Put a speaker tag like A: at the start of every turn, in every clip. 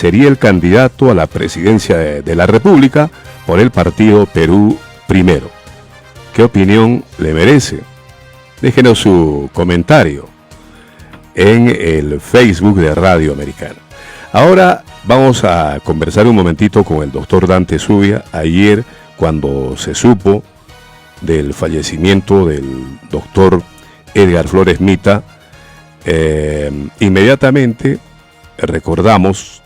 A: sería el candidato a la presidencia de la República por el partido Perú Primero. ¿Qué opinión le merece? Déjenos su comentario en el Facebook de Radio Americana. Ahora vamos a conversar un momentito con el doctor Dante Zubia. Ayer, cuando se supo del fallecimiento del doctor Edgar Flores Mita, inmediatamente recordamos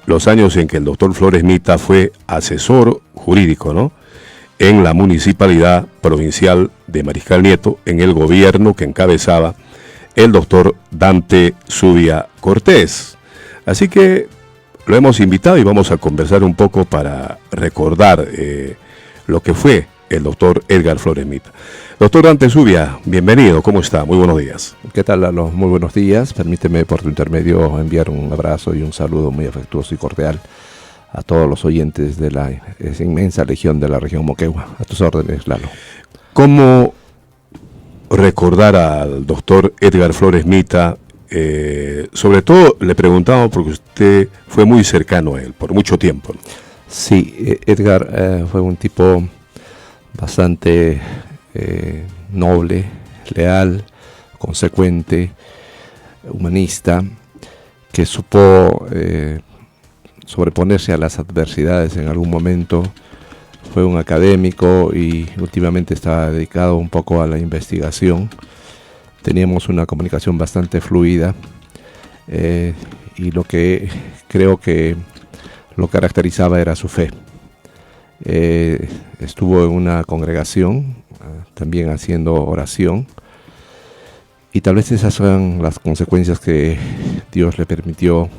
A: los años en que el doctor Flores Mita fue asesor jurídico, ¿no?, en la Municipalidad Provincial de Mariscal Nieto, en el gobierno que encabezaba el doctor Dante Zubia Cortés. Así que lo hemos invitado y vamos a conversar un poco para recordar lo que fue el doctor Edgar Flores Mita. Doctor Dante Zubia, bienvenido, ¿cómo está? Muy buenos días.
B: ¿Qué tal, Lalo? Muy buenos días. Permíteme por tu intermedio enviar un abrazo y un saludo muy afectuoso y cordial a todos los oyentes de esa inmensa legión de la región Moquegua. A tus órdenes, Lalo.
A: ¿Cómo recordar al doctor Edgar Flores Mita? Sobre todo le preguntamos porque usted fue muy cercano a él por mucho tiempo, ¿no?
B: Sí, Edgar fue un tipo bastante noble, leal, consecuente, humanista, que supo sobreponerse a las adversidades en algún momento. Fue un académico y últimamente está dedicado un poco a la investigación. Teníamos una comunicación bastante fluida y lo que creo que lo caracterizaba era su fe. Estuvo en una congregación también haciendo oración, y tal vez esas son las consecuencias que Dios le permitió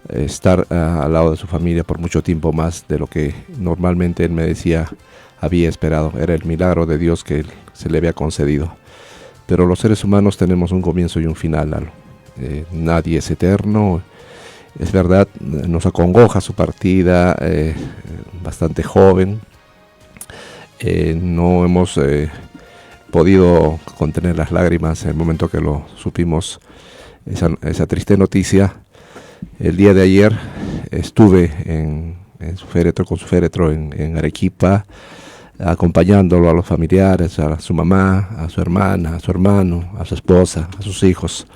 B: estar al lado de su familia por mucho tiempo más de lo que normalmente él me decía había esperado. Era el milagro de Dios que se le había concedido. Pero los seres humanos tenemos un comienzo y un final. Nadie es eterno. Es verdad, nos acongoja su partida, bastante joven. No hemos podido contener las lágrimas en el momento que lo supimos, esa triste noticia. El día de ayer estuve en su féretro, con su féretro en Arequipa, acompañándolo a los familiares, a su mamá, a su hermana, a su hermano, a su esposa, a sus hijos.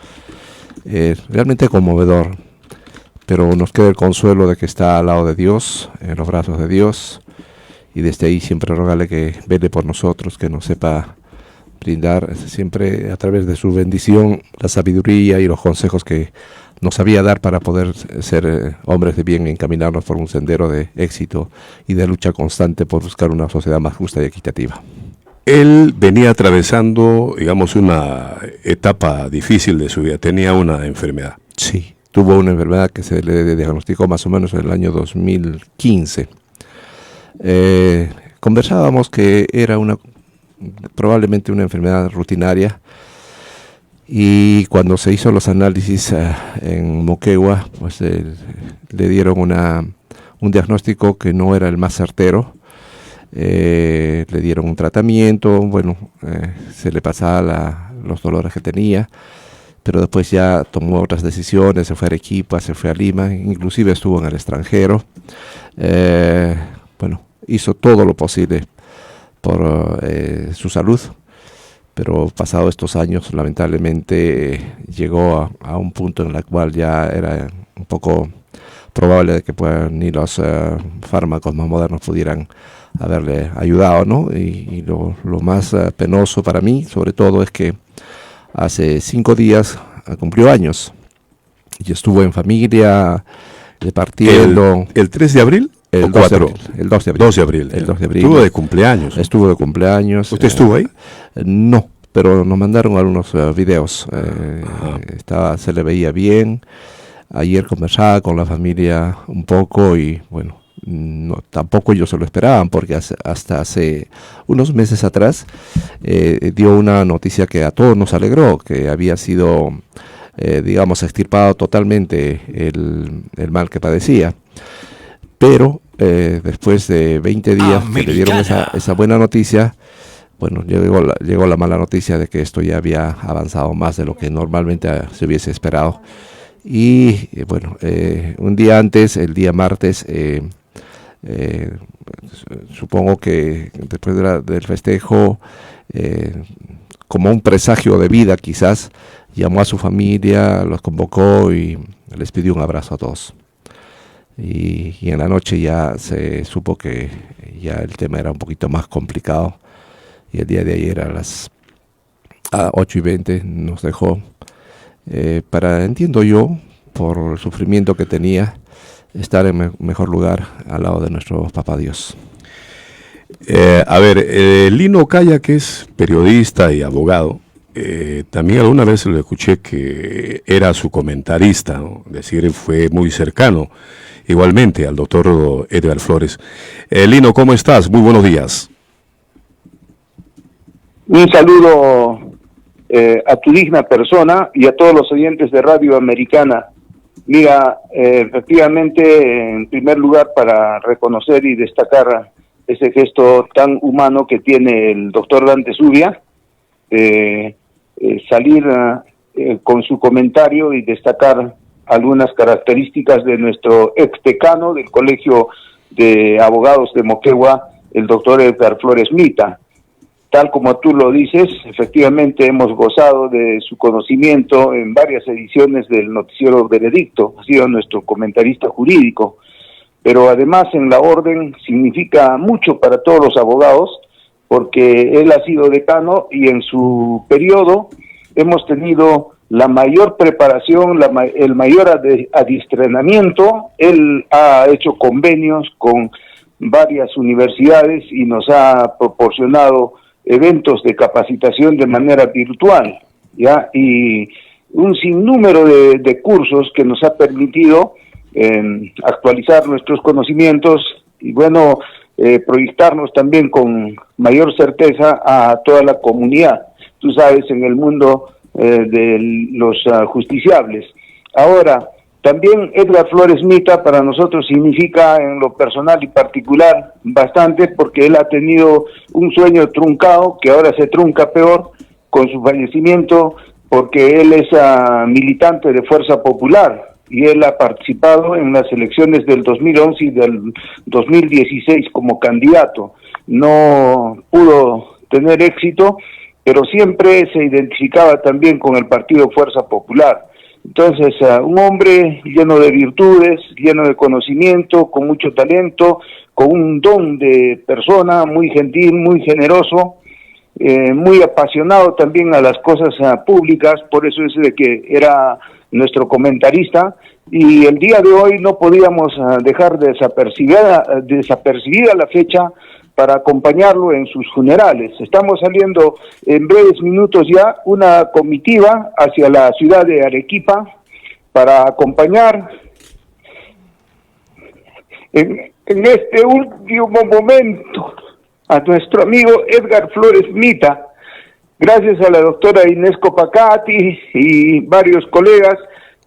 B: Realmente conmovedor, pero nos queda el consuelo de que está al lado de Dios, en los brazos de Dios, y desde ahí siempre rogarle que vele por nosotros, que nos sepa brindar siempre a través de su bendición la sabiduría y los consejos que nos sabía dar para poder ser hombres de bien y encaminarnos por un sendero de éxito y de lucha constante por buscar una sociedad más justa y equitativa.
A: Él venía atravesando, digamos, una etapa difícil de su vida. Tenía una enfermedad.
B: Sí, tuvo una enfermedad que se le diagnosticó más o menos en el año 2015. Conversábamos que era probablemente una enfermedad rutinaria, y cuando se hizo los análisis en Moquegua, pues le dieron un diagnóstico que no era el más certero. Le dieron un tratamiento, se le pasaba los dolores que tenía, pero después ya tomó otras decisiones, se fue a Arequipa, se fue a Lima, inclusive estuvo en el extranjero. Hizo todo lo posible por su salud, pero pasados estos años lamentablemente llegó a un punto en el cual ya era un poco probable de que ni los fármacos más modernos pudieran haberle ayudado, ¿no? Y lo más penoso para mí, sobre todo, es que hace 5 días cumplió años y estuvo en familia, departiendo.
A: ¿El 3 de abril?
B: El 2 de abril. El 2 de abril.
A: 2 de abril.
B: El 2 de abril.
A: Estuvo de cumpleaños.
B: Estuvo de cumpleaños.
A: ¿Usted estuvo ahí?
B: No, pero nos mandaron algunos videos. Se le veía bien. Ayer conversaba con la familia un poco y tampoco ellos se lo esperaban, porque hasta hace unos meses atrás dio una noticia que a todos nos alegró, que había sido, extirpado totalmente el mal que padecía. Pero después de 20 días que le dieron esa buena noticia, llegó la mala noticia de que esto ya había avanzado más de lo que normalmente se hubiese esperado. Y bueno, un día antes, el día martes, supongo que después del festejo, como un presagio de vida quizás, llamó a su familia, los convocó y les pidió un abrazo a todos. Y en la noche ya se supo que ya el tema era un poquito más complicado, y el día de ayer a las 8:20 nos dejó, entiendo yo, por el sufrimiento que tenía, estar en mejor lugar al lado de nuestro Papá Dios.
A: Lino Calla, que es periodista y abogado, también alguna vez lo escuché que era su comentarista, ¿no? Es decir, fue muy cercano igualmente al doctor Edgar Flores. Lino, ¿cómo estás? Muy buenos días.
C: Un saludo a tu digna persona y a todos los oyentes de Radio Americana. Mira, efectivamente, en primer lugar, para reconocer y destacar ese gesto tan humano que tiene el doctor Dante Zubia, salir con su comentario y destacar algunas características de nuestro ex-decano del Colegio de Abogados de Moquegua, el doctor Edgar Flores Mita. Tal como tú lo dices, efectivamente hemos gozado de su conocimiento en varias ediciones del noticiero Veredicto, ha sido nuestro comentarista jurídico, pero además en la orden significa mucho para todos los abogados, porque él ha sido decano y en su periodo hemos tenido la mayor preparación, el mayor adiestramiento. Él ha hecho convenios con varias universidades y nos ha proporcionado eventos de capacitación de manera virtual, ¿ya? Y un sinnúmero de cursos que nos ha permitido actualizar nuestros conocimientos y, bueno, proyectarnos también con mayor certeza a toda la comunidad. Tú sabes, en el mundo de los justiciables. Ahora, también Edgar Flores Mita para nosotros significa en lo personal y particular bastante, porque él ha tenido un sueño truncado, que ahora se trunca peor con su fallecimiento, porque él es militante de Fuerza Popular y él ha participado en las elecciones del 2011 y del 2016 como candidato. No pudo tener éxito, pero siempre se identificaba también con el partido Fuerza Popular. Entonces, un hombre lleno de virtudes, lleno de conocimiento, con mucho talento, con un don de persona, muy gentil, muy generoso, muy apasionado también a las cosas públicas, por eso es de que era nuestro comentarista, y el día de hoy no podíamos dejar desapercibida la fecha para acompañarlo en sus funerales. Estamos saliendo en breves minutos ya una comitiva hacia la ciudad de Arequipa para acompañar en este último momento a nuestro amigo Edgar Flores Mita. Gracias a la doctora Inés Copacati y varios colegas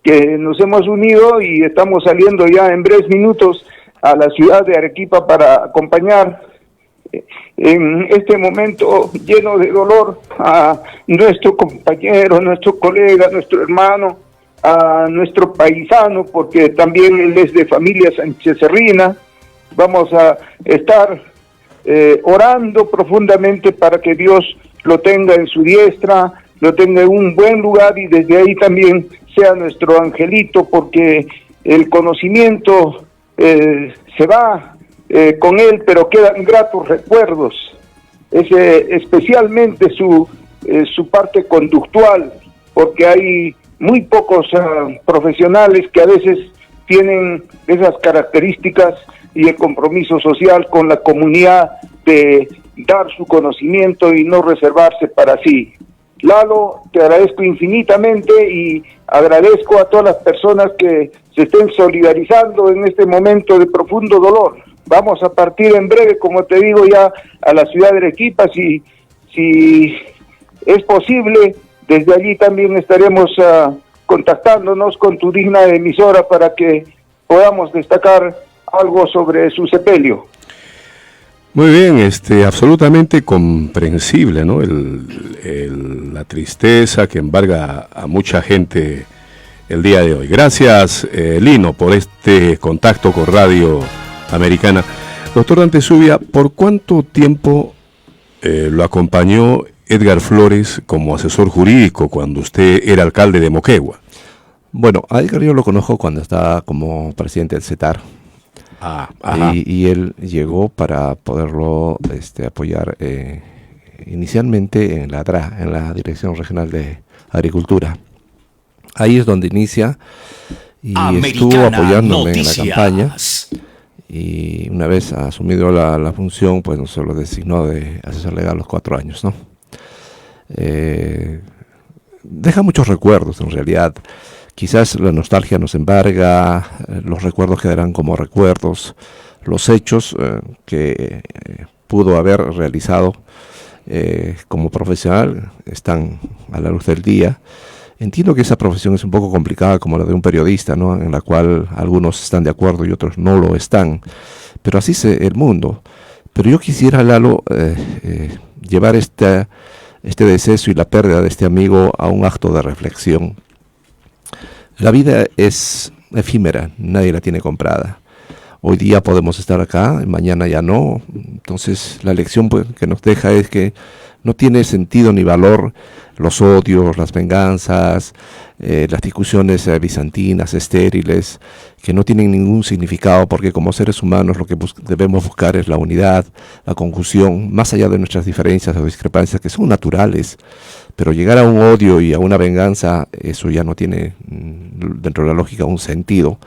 C: que nos hemos unido y estamos saliendo ya en breves minutos a la ciudad de Arequipa para acompañar en este momento lleno de dolor a nuestro compañero, nuestro colega, nuestro hermano, a nuestro paisano, porque también él es de familia Sánchez Serrina. Vamos a estar orando profundamente para que Dios lo tenga en su diestra, lo tenga en un buen lugar y desde ahí también sea nuestro angelito, porque el conocimiento se va con él, pero quedan gratos recuerdos, especialmente su parte conductual, porque hay muy pocos profesionales que a veces tienen esas características y el compromiso social con la comunidad de dar su conocimiento y no reservarse para sí. Lalo, te agradezco infinitamente y agradezco a todas las personas que se estén solidarizando en este momento de profundo dolor. Vamos a partir en breve, como te digo, ya a la ciudad de Arequipa, si es posible, desde allí también estaremos contactándonos con tu digna emisora para que podamos destacar algo sobre su sepelio.
A: Muy bien, absolutamente comprensible, ¿no? La tristeza que embarga a mucha gente el día de hoy. Gracias, Lino, por este contacto con Radio Americana. Doctor Antezubia, ¿por cuánto tiempo lo acompañó Edgar Flores como asesor jurídico cuando usted era alcalde de Moquegua?
B: Bueno, a Edgar yo lo conozco cuando estaba como presidente del CETAR. Y él llegó para poderlo apoyar inicialmente en la DRA, en la Dirección Regional de Agricultura. Ahí es donde inicia y estuvo apoyándome en la campaña. Y una vez asumido la función, pues nos lo designó de asesor legal los 4 años, ¿no? Deja muchos recuerdos, en realidad. Quizás la nostalgia nos embarga, los recuerdos quedarán como recuerdos, los hechos que pudo haber realizado como profesional están a la luz del día. Entiendo que esa profesión es un poco complicada como la de un periodista, ¿no? En la cual algunos están de acuerdo y otros no lo están, pero así es el mundo. Pero yo quisiera, Lalo, llevar este deceso y la pérdida de este amigo a un acto de reflexión. La vida es efímera, nadie la tiene comprada. Hoy día podemos estar acá, mañana ya no. Entonces la lección pues, que nos deja es que no tiene sentido ni valor los odios, las venganzas, las discusiones bizantinas, estériles, que no tienen ningún significado, porque como seres humanos lo que debemos buscar es la unidad, la conjunción, más allá de nuestras diferencias o discrepancias que son naturales. Pero llegar a un odio y a una venganza, eso ya no tiene dentro de la lógica un sentido.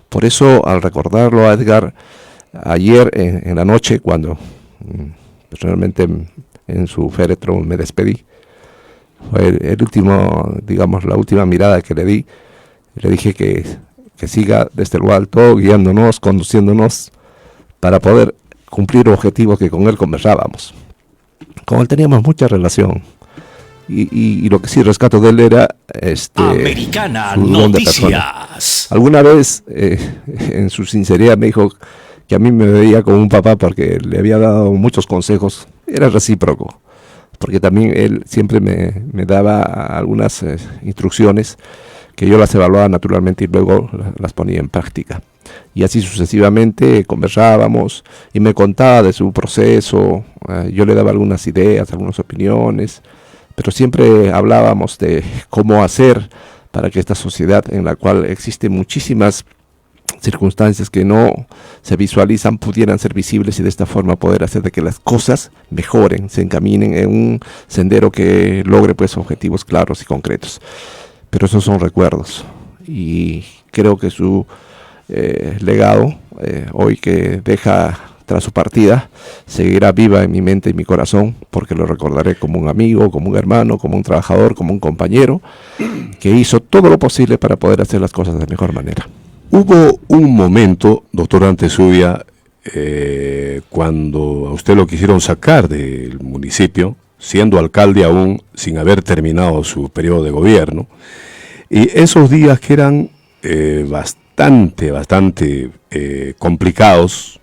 B: Por eso, al recordarlo a Edgar, ayer en la noche, cuando personalmente en su féretro me despedí, fue el último, digamos, la última mirada que le di. Le dije que siga desde lo alto, guiándonos, conduciéndonos, para poder cumplir objetivos que con él conversábamos. Con él teníamos mucha relación. Y lo que sí rescato de él era
D: Americana
B: su don de persona. Alguna vez en su sinceridad me dijo que a mí me veía como un papá porque le había dado muchos consejos. Era recíproco, porque también él siempre me daba algunas instrucciones que yo las evaluaba naturalmente y luego las ponía en práctica. Y así sucesivamente conversábamos y me contaba de su proceso, yo le daba algunas ideas, algunas opiniones, pero siempre hablábamos de cómo hacer para que esta sociedad en la cual existen muchísimas circunstancias que no se visualizan pudieran ser visibles y de esta forma poder hacer de que las cosas mejoren, se encaminen en un sendero que logre pues objetivos claros y concretos. Pero esos son recuerdos y creo que su legado hoy que deja tras su partida seguirá viva en mi mente y mi corazón, porque lo recordaré como un amigo, como un hermano, como un trabajador, como un compañero que hizo todo lo posible para poder hacer las cosas de mejor manera.
A: Hubo un momento, doctor Antezubia, cuando a usted lo quisieron sacar del municipio, siendo alcalde aún, sin haber terminado su periodo de gobierno, y esos días que eran bastante complicados,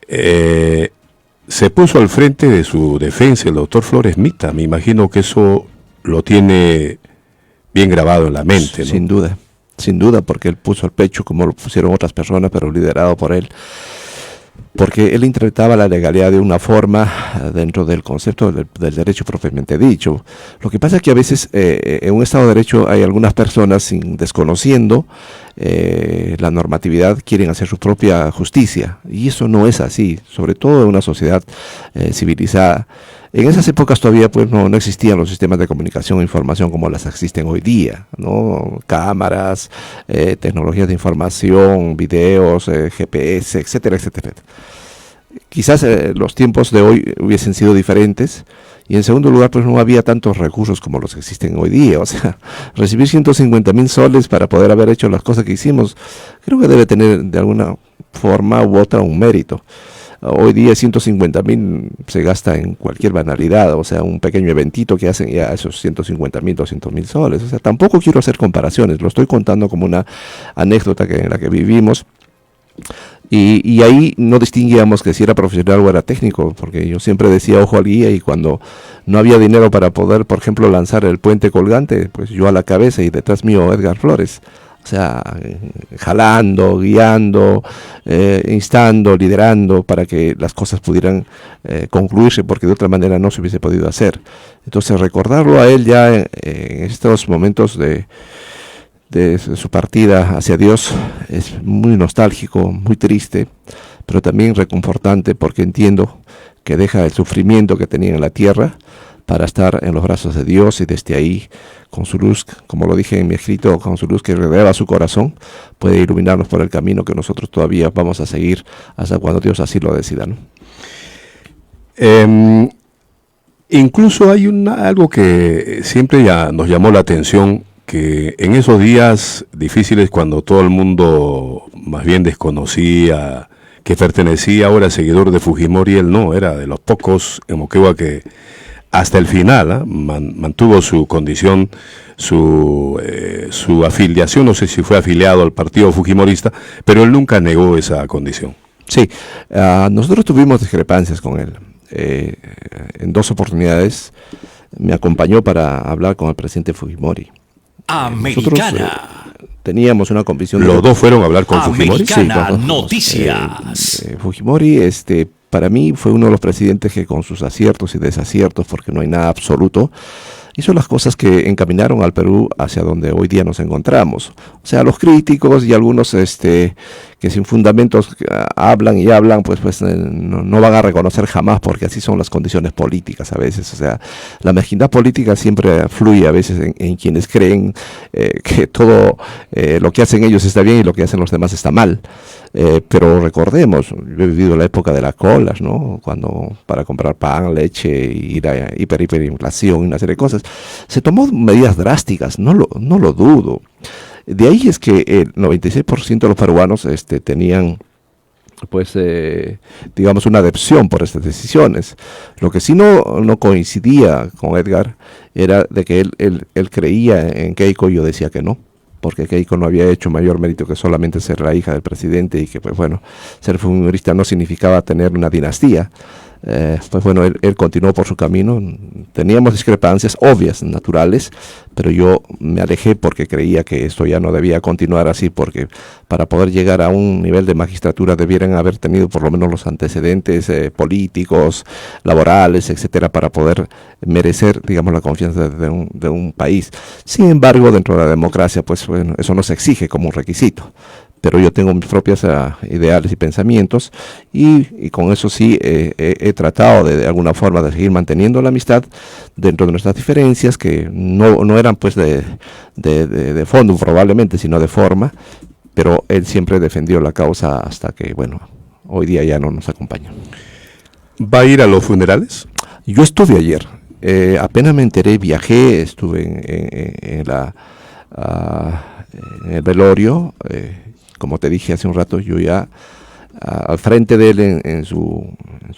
A: se puso al frente de su defensa el doctor Flores Mita. Me imagino que eso lo tiene bien grabado en la mente, ¿no?
B: Sin duda, porque él puso el pecho como lo pusieron otras personas, pero liderado por él, porque él interpretaba la legalidad de una forma dentro del concepto del derecho propiamente dicho. Lo que pasa es que a veces en un Estado de Derecho hay algunas personas desconociendo la normatividad, quieren hacer su propia justicia, y eso no es así, sobre todo en una sociedad civilizada. En esas épocas todavía pues no existían los sistemas de comunicación e información como las existen hoy día, ¿no? Cámaras, tecnologías de información, videos, GPS, etcétera, etcétera. Quizás los tiempos de hoy hubiesen sido diferentes, y en segundo lugar pues no había tantos recursos como los que existen hoy día. O sea, recibir 150,000 soles para poder haber hecho las cosas que hicimos, creo que debe tener de alguna forma u otra un mérito. Hoy día 150,000 se gasta en cualquier banalidad, o sea, un pequeño eventito que hacen ya esos 150,000, 200,000 soles. O sea, tampoco quiero hacer comparaciones, lo estoy contando como una anécdota en la que vivimos. Y ahí no distinguíamos que si era profesional o era técnico, porque yo siempre decía ojo al guía, y cuando no había dinero para poder, por ejemplo, lanzar el puente colgante, pues yo a la cabeza y detrás mío Edgar Flores. O sea, jalando, guiando, instando, liderando para que las cosas pudieran concluirse, porque de otra manera no se hubiese podido hacer. Entonces recordarlo a él ya en estos momentos de su partida hacia Dios es muy nostálgico, muy triste, pero también reconfortante, porque entiendo que deja el sufrimiento que tenía en la tierra para estar en los brazos de Dios, y desde ahí, con su luz, como lo dije en mi escrito, con su luz que rodeaba su corazón, puede iluminarnos por el camino que nosotros todavía vamos a seguir hasta cuando Dios así lo decida, ¿no?
A: Incluso hay algo que siempre ya nos llamó la atención, que en esos días difíciles, cuando todo el mundo más bien desconocía que pertenecía ahora seguidor de Fujimori, él no, era de los pocos en Moquegua que hasta el final mantuvo su condición, su afiliación, no sé si fue afiliado al partido fujimorista, pero él nunca negó esa condición.
B: Sí, nosotros tuvimos discrepancias con él. En 2 oportunidades me acompañó para hablar con el presidente Fujimori.
D: Americana.
B: Nosotros teníamos una convicción.
A: ¿Los dos fueron a hablar con Fujimori?
D: Sí, Noticias.
B: Fujimori, para mí fue uno de los presidentes que, con sus aciertos y desaciertos, porque no hay nada absoluto, hizo las cosas que encaminaron al Perú hacia donde hoy día nos encontramos. O sea, los críticos y algunos que sin fundamentos hablan y hablan, pues no van a reconocer jamás, porque así son las condiciones políticas a veces. O sea, la mezquindad política siempre fluye a veces en quienes creen que todo lo que hacen ellos está bien y lo que hacen los demás está mal. Pero recordemos, yo he vivido la época de las colas, ¿no? Cuando para comprar pan, leche, ir a hiperinflación y una serie de cosas, se tomó medidas drásticas, no lo dudo. De ahí es que el 96% de los peruanos tenían, pues, digamos, una adepción por estas decisiones. Lo que sí no coincidía con Edgar era de que él creía en Keiko, y yo decía que no, porque Keiko no había hecho mayor mérito que solamente ser la hija del presidente, y que, pues bueno, ser fujimorista no significaba tener una dinastía. Pues bueno, él continuó por su camino. Teníamos discrepancias obvias, naturales, pero yo me alejé porque creía que esto ya no debía continuar así, porque para poder llegar a un nivel de magistratura debieran haber tenido por lo menos los antecedentes políticos, laborales, etcétera, para poder merecer, digamos, la confianza de un país. Sin embargo, dentro de la democracia, pues bueno, eso no se exige como un requisito. Pero yo tengo mis propios ideales y pensamientos, y con eso sí he tratado de alguna forma de seguir manteniendo la amistad dentro de nuestras diferencias, que no eran pues de fondo probablemente, sino de forma, pero él siempre defendió la causa hasta que, bueno, hoy día ya no nos acompaña.
A: ¿Va a ir a los funerales?
B: Yo estuve ayer, apenas me enteré, viajé, estuve en el velorio. Como te dije hace un rato, yo ya al frente de él en su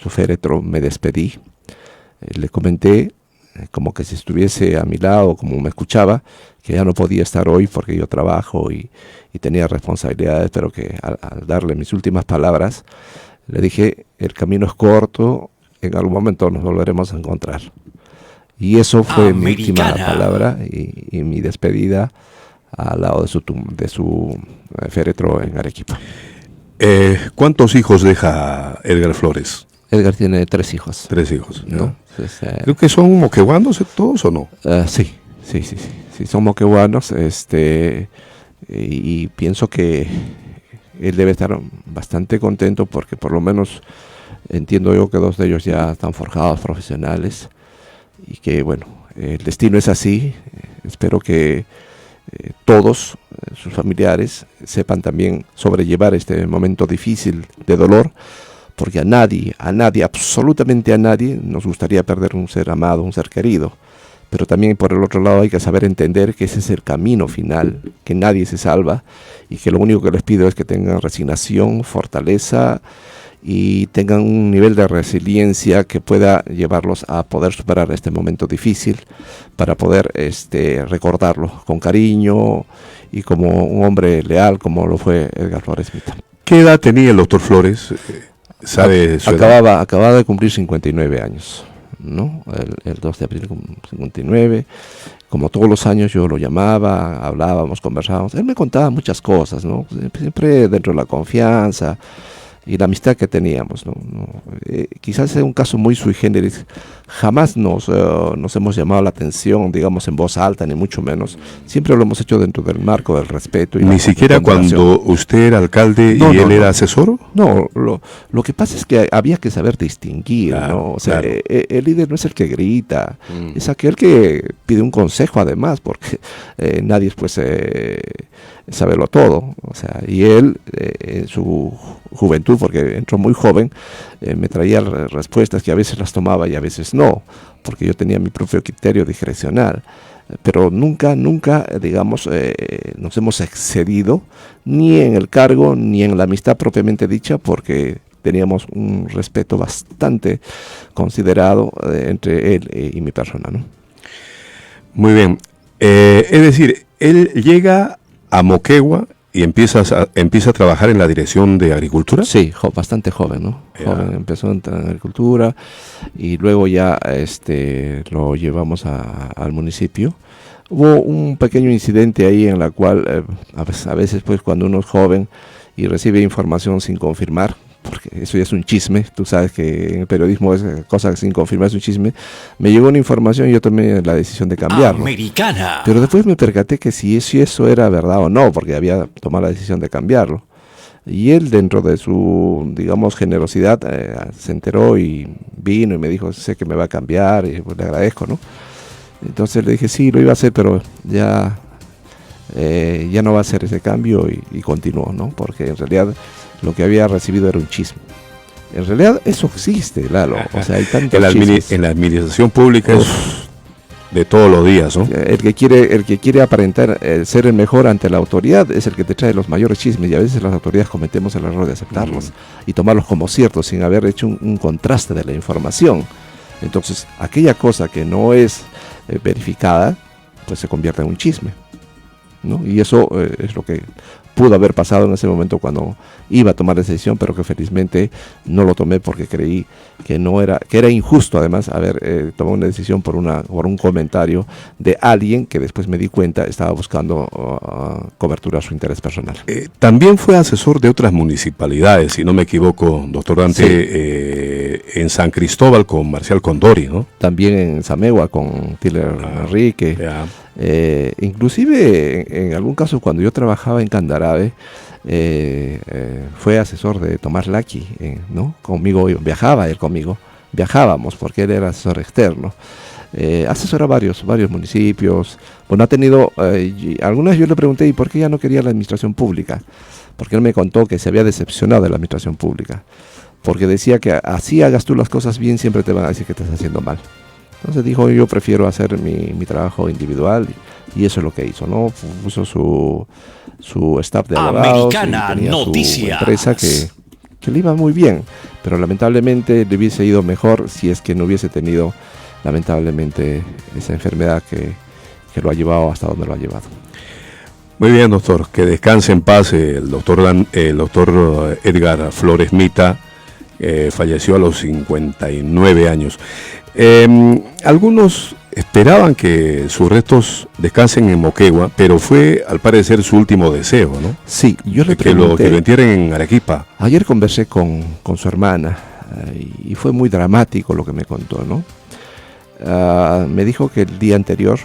B: féretro me despedí. Le comenté, como que si estuviese a mi lado, como me escuchaba, que ya no podía estar hoy porque yo trabajo y tenía responsabilidades, pero que al darle mis últimas palabras, le dije, el camino es corto, en algún momento nos volveremos a encontrar. Y eso fue mi última palabra y mi despedida al lado de su féretro en Arequipa.
A: ¿Cuántos hijos deja Edgar Flores?
B: Edgar tiene 3 hijos.
A: 3 hijos, ¿no?
B: Entonces,
A: creo que son moqueguanos todos, ¿o no?
B: Sí, son moqueguanos, y pienso que él debe estar bastante contento, porque por lo menos entiendo yo que 2 de ellos ya están forjados profesionales, y que bueno, el destino es así. Espero que todos sus familiares sepan también sobrellevar este momento difícil de dolor, porque a nadie, absolutamente a nadie nos gustaría perder un ser amado, un ser querido, pero también por el otro lado hay que saber entender que ese es el camino final, que nadie se salva, y que lo único que les pido es que tengan resignación, fortaleza, y tengan un nivel de resiliencia que pueda llevarlos a poder superar este momento difícil, para poder recordarlo con cariño y como un hombre leal como lo fue Edgar Flores Mita.
A: ¿Qué edad tenía el doctor Flores? ¿Sabe su edad?
B: Acababa de cumplir 59 años, ¿no? El 2 de abril, 59. Como todos los años yo lo llamaba, hablábamos, conversábamos. Él me contaba muchas cosas, ¿no? Siempre dentro de la confianza y la amistad que teníamos, ¿no? Quizás sea un caso muy sui generis. Jamás nos hemos llamado la atención, digamos, en voz alta, ni mucho menos. Siempre lo hemos hecho dentro del marco del respeto. Y
A: ¿Ni siquiera cuando usted era alcalde y él era asesor?
B: No, lo que pasa es que había que saber distinguir,
A: Claro,
B: ¿no? O sea,
A: claro.
B: el líder no es el que grita, es aquel que pide un consejo además, porque nadie pues saberlo todo. O sea, y él en su juventud, porque entró muy joven, me traía respuestas que a veces las tomaba y a veces no, porque yo tenía mi propio criterio discrecional. Pero nunca, digamos, nos hemos excedido ni en el cargo ni en la amistad propiamente dicha, porque teníamos un respeto bastante considerado entre él y mi persona, ¿no?
A: Muy bien. Es decir, él llega a Moquegua y empieza a trabajar en la Dirección de Agricultura.
B: Sí, bastante joven, ¿no? Joven, empezó en agricultura y luego ya lo llevamos al municipio. Hubo un pequeño incidente ahí en la cual a veces pues cuando uno es joven y recibe información sin confirmar, porque eso ya es un chisme, tú sabes que en el periodismo es cosa sin confirmar, es un chisme. Me llegó una información y yo tomé la decisión de cambiarlo.
D: Americana.
B: Pero después me percaté que si eso era verdad o no, porque había tomado la decisión de cambiarlo. Y él, dentro de su, digamos, generosidad, se enteró y vino y me dijo, sé que me va a cambiar, y pues le agradezco, ¿no? Entonces le dije, sí, lo iba a hacer, pero ya no va a hacer ese cambio y continuó, ¿no? Porque en realidad lo que había recibido era un chisme. En realidad eso existe, Lalo. O sea, hay tantos chismes.
A: En la administración pública es de todos los días, ¿no?
B: El que quiere aparentar ser el mejor ante la autoridad es el que te trae los mayores chismes, y a veces las autoridades cometemos el error de aceptarlos y tomarlos como ciertos sin haber hecho un contraste de la información. Entonces, aquella cosa que no es verificada, pues se convierte en un chisme, ¿no? Y eso es lo que pudo haber pasado en ese momento cuando iba a tomar esa decisión, pero que felizmente no lo tomé porque creí que era injusto además haber tomado una decisión por un comentario de alguien que después me di cuenta estaba buscando cobertura a su interés personal.
A: También fue asesor de otras municipalidades, si no me equivoco, doctor Dante, sí. En San Cristóbal con Marcial Condori, ¿no?
B: También en Zamegua con Tiller Enrique. Inclusive en algún caso cuando yo trabajaba en Candarabe, fue asesor de Tomás Laki, ¿no? Conmigo viajaba él conmigo, viajábamos porque él era asesor externo. Asesora varios municipios. Bueno, ha tenido, algunas yo le pregunté, ¿y por qué ya no quería la administración pública? Porque él me contó que se había decepcionado de la administración pública, porque decía que así hagas tú las cosas bien, siempre te van a decir que estás haciendo mal. Entonces dijo, yo prefiero hacer mi trabajo individual, y eso es lo que hizo, ¿no? Puso su staff de abogados,
D: Americana
B: y tenía
D: Noticias.
B: su empresa que le iba muy bien, pero lamentablemente le hubiese ido mejor si es que no hubiese tenido, lamentablemente, esa enfermedad que lo ha llevado hasta donde lo ha llevado.
A: Muy bien, doctor, que descanse en paz el doctor Edgar Flores Mita, falleció a los 59 años. Algunos esperaban que sus restos descansen en Moquegua, pero fue al parecer su último deseo, ¿no?
B: Sí, yo le pregunté,
A: que lo entierren en Arequipa.
B: Ayer conversé con su hermana y fue muy dramático lo que me contó, ¿no? Me dijo que el día anterior,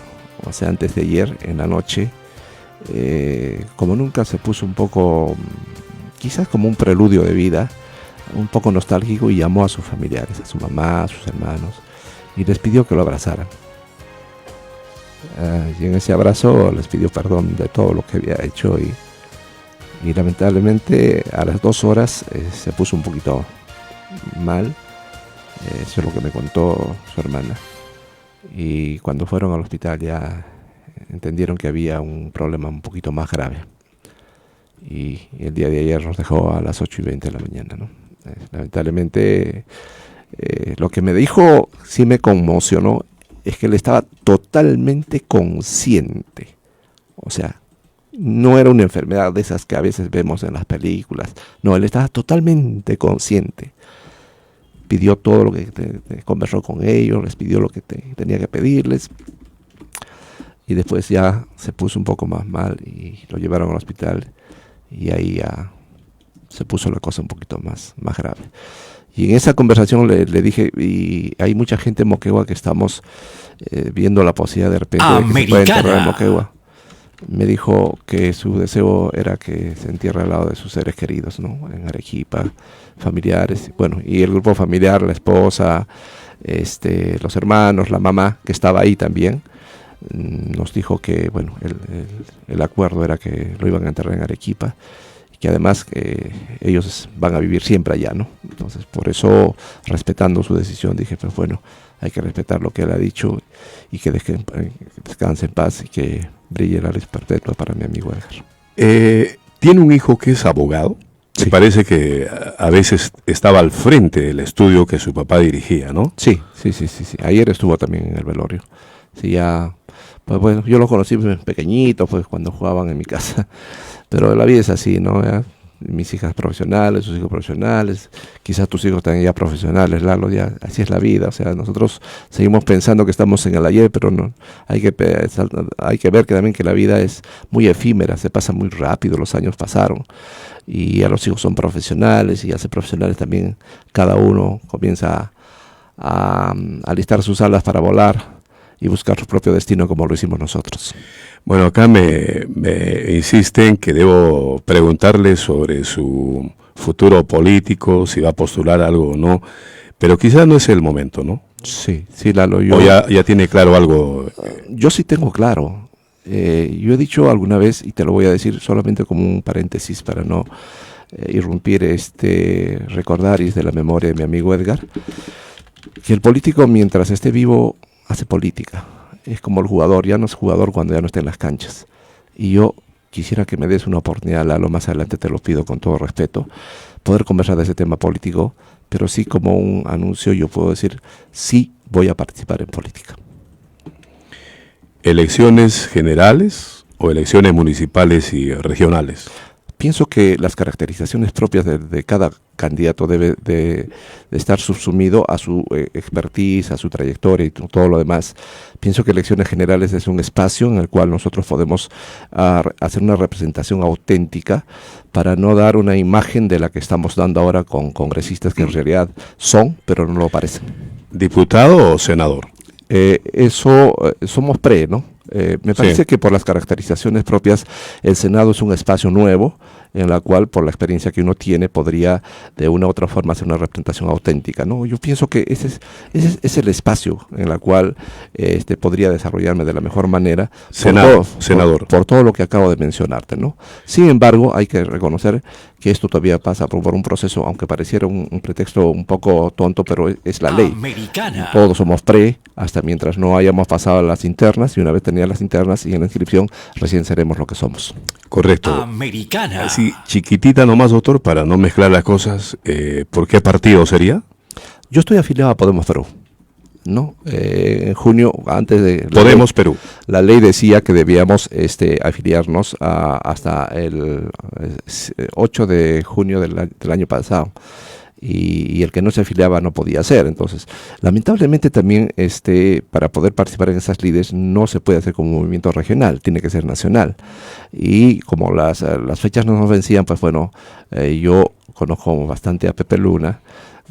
B: o sea, antes de ayer, en la noche, como nunca se puso un poco, quizás como un preludio de vida, un poco nostálgico, y llamó a sus familiares, a su mamá, a sus hermanos, y les pidió que lo abrazaran. Y en ese abrazo les pidió perdón de todo lo que había hecho, y lamentablemente a las 2 horas se puso un poquito mal. Eso es lo que me contó su hermana. Y cuando fueron al hospital ya entendieron que había un problema un poquito más grave. Y el día de ayer nos dejó a las 8:20 de la mañana, ¿no? Lamentablemente, lo que me dijo sí me conmocionó, es que él estaba totalmente consciente. O sea, No era una enfermedad de esas que a veces vemos en las películas. No, él estaba totalmente consciente. Pidió todo lo que conversó con ellos, les pidió lo que tenía que pedirles. Y después ya se puso un poco más mal y lo llevaron al hospital. Y ahí ya se puso la cosa un poquito más grave. Y en esa conversación le dije, y hay mucha gente en Moquegua que estamos viendo la posibilidad de repente de que se pueda enterrar en Moquegua. Me dijo que su deseo era que se entierre al lado de sus seres queridos, ¿no? En Arequipa, familiares, bueno, y el grupo familiar, la esposa, los hermanos, la mamá, que estaba ahí también, nos dijo que, bueno, el acuerdo era que lo iban a enterrar en Arequipa, y que además ellos van a vivir siempre allá, ¿no? Entonces, por eso, respetando su decisión, dije, pues bueno, hay que respetar lo que él ha dicho y que descanse en paz y que brille la luz perpetua para mi amigo Edgar.
A: ¿Tiene un hijo que es abogado?
B: Sí.
A: Me parece que a veces estaba al frente del estudio que su papá dirigía, ¿no?
B: Sí. Ayer estuvo también en el velorio. Sí, ya, pues bueno, yo lo conocí pequeñito, pues cuando jugaban en mi casa. Pero la vida es así, ¿no? Ya, mis hijas profesionales, sus hijos profesionales, quizás tus hijos también ya profesionales, Lalo, ya así es la vida. O sea, nosotros seguimos pensando que estamos en el ayer, pero no, hay que ver que también que la vida es muy efímera, se pasa muy rápido, los años pasaron y ya los hijos son profesionales y ya ser profesionales también cada uno comienza a alistar sus alas para volar y buscar su propio destino como lo hicimos nosotros.
A: Bueno, acá me insisten que debo preguntarle sobre su futuro político, si va a postular algo o no, pero quizás no es el momento, ¿no?
B: Sí, Lalo.
A: ¿O ya tiene claro algo?
B: Yo sí tengo claro. Yo he dicho alguna vez, y te lo voy a decir solamente como un paréntesis para no irrumpir recordaris de la memoria de mi amigo Edgar, que el político mientras esté vivo hace política. Es como el jugador, ya no es jugador cuando ya no está en las canchas. Y yo quisiera que me des una oportunidad, Lalo, más adelante te lo pido con todo respeto, poder conversar de ese tema político, pero sí como un anuncio yo puedo decir, sí voy a participar en política.
A: ¿Elecciones generales o elecciones municipales y regionales?
B: Pienso que las caracterizaciones propias de cada candidato debe de estar subsumido a su expertise, a su trayectoria y todo lo demás. Pienso que elecciones generales es un espacio en el cual nosotros podemos hacer una representación auténtica para no dar una imagen de la que estamos dando ahora con congresistas que en realidad son, pero no lo parecen.
A: ¿Diputado o senador?
B: Somos ¿no? Me parece que por las caracterizaciones propias el Senado es un espacio nuevo en la cual por la experiencia que uno tiene podría de una u otra forma hacer una representación auténtica, ¿no? Yo pienso que ese es el espacio en el cual podría desarrollarme de la mejor manera
A: senador.
B: Por todo lo que acabo de mencionarte, ¿no? Sin embargo, hay que reconocer que esto todavía pasa por un proceso, aunque pareciera un pretexto un poco tonto, pero es la ley.
D: Americana.
B: Todos somos hasta mientras no hayamos pasado las internas, y una vez tenidas las internas y en la inscripción, recién seremos lo que somos.
A: Correcto.
D: Americana.
A: Así, chiquitita nomás, doctor, para no mezclar las cosas, ¿por qué partido sería?
B: Yo estoy afiliado a Podemos Perú, ¿no? En junio, antes de...
A: Podemos Perú.
B: La ley decía que debíamos afiliarnos hasta el 8 de junio del año pasado. Y el que no se afiliaba no podía hacer. Entonces, lamentablemente también para poder participar en esas lides no se puede hacer como movimiento regional, tiene que ser nacional. Y como las fechas no nos vencían, pues bueno, yo conozco bastante a Pepe Luna,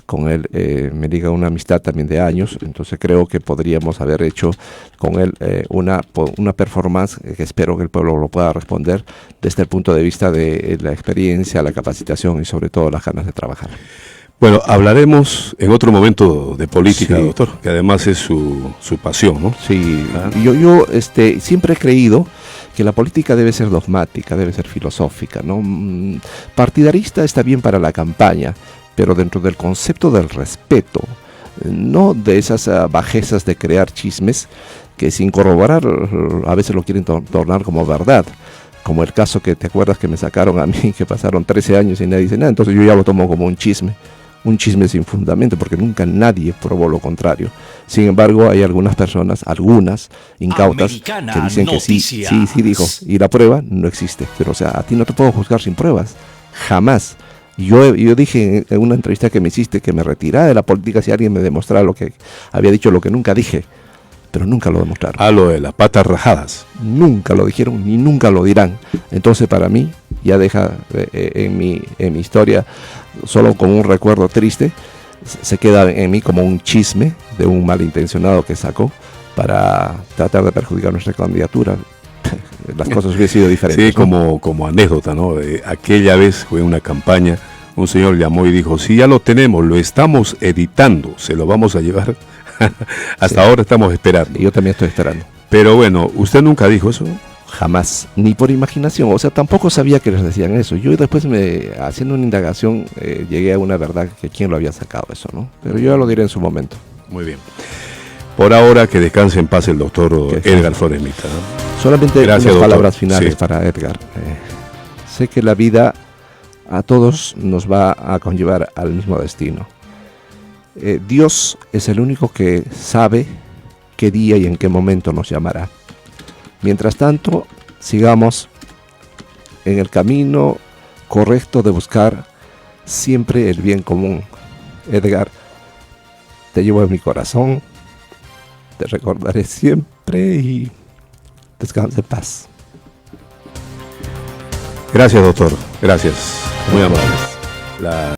B: con él me liga una amistad también de años, entonces creo que podríamos haber hecho con él una performance que espero que el pueblo lo pueda responder desde el punto de vista de la experiencia, la capacitación y sobre todo las ganas de trabajar.
A: Bueno, hablaremos en otro momento de política,
B: sí,
A: doctor, que además es su pasión, ¿no?
B: Sí, yo siempre he creído que la política debe ser dogmática, debe ser filosófica, ¿no? Partidarista está bien para la campaña, pero dentro del concepto del respeto, no de esas bajezas de crear chismes que sin corroborar a veces lo quieren tornar como verdad. Como el caso que te acuerdas que me sacaron a mí, que pasaron 13 años y nadie dice nada, entonces yo ya lo tomo como un chisme. un chisme sin fundamento, porque nunca nadie probó lo contrario. Sin embargo, hay algunas personas, algunas incautas,
D: Americana
B: que dicen
D: Noticias.
B: que sí dijo, y la prueba no existe. Pero o sea, a ti no te puedo juzgar sin pruebas, jamás. Yo dije en una entrevista que me hiciste que me retirara de la política si alguien me demostrara lo que había dicho, lo que nunca dije, pero nunca lo demostraron.
A: A lo de las patas rajadas.
B: Nunca lo dijeron ni nunca lo dirán. Entonces para mí ya deja en mi historia solo como un recuerdo triste, se queda en mí como un chisme de un malintencionado que sacó para tratar de perjudicar nuestra candidatura. Las cosas hubiesen sido diferentes.
A: Sí,
B: ¿no?
A: como anécdota, ¿no? De aquella vez fue una campaña, un señor llamó y dijo, sí, ya lo tenemos, lo estamos editando, se lo vamos a llevar. Hasta ahora estamos esperando.
B: Y yo también estoy esperando.
A: Pero bueno, ¿usted nunca dijo eso?
B: Jamás, ni por imaginación, o sea, tampoco sabía que les decían eso. Yo después, haciendo una indagación, llegué a una verdad que quién lo había sacado eso, ¿no? Pero yo ya lo diré en su momento.
A: Muy bien. Por ahora, que descanse en paz el doctor Edgar Flores Mita, ¿no?
B: Solamente
A: Gracias,
B: unas
A: doctor.
B: palabras finales
A: Sí.
B: para Edgar. Sé que la vida a todos nos va a conllevar al mismo destino. Dios es el único que sabe qué día y en qué momento nos llamará. Mientras tanto, sigamos en el camino correcto de buscar siempre el bien común. Edgar, te llevo en mi corazón, te recordaré siempre y descansa en paz.
A: Gracias, doctor. Gracias. Muy amables.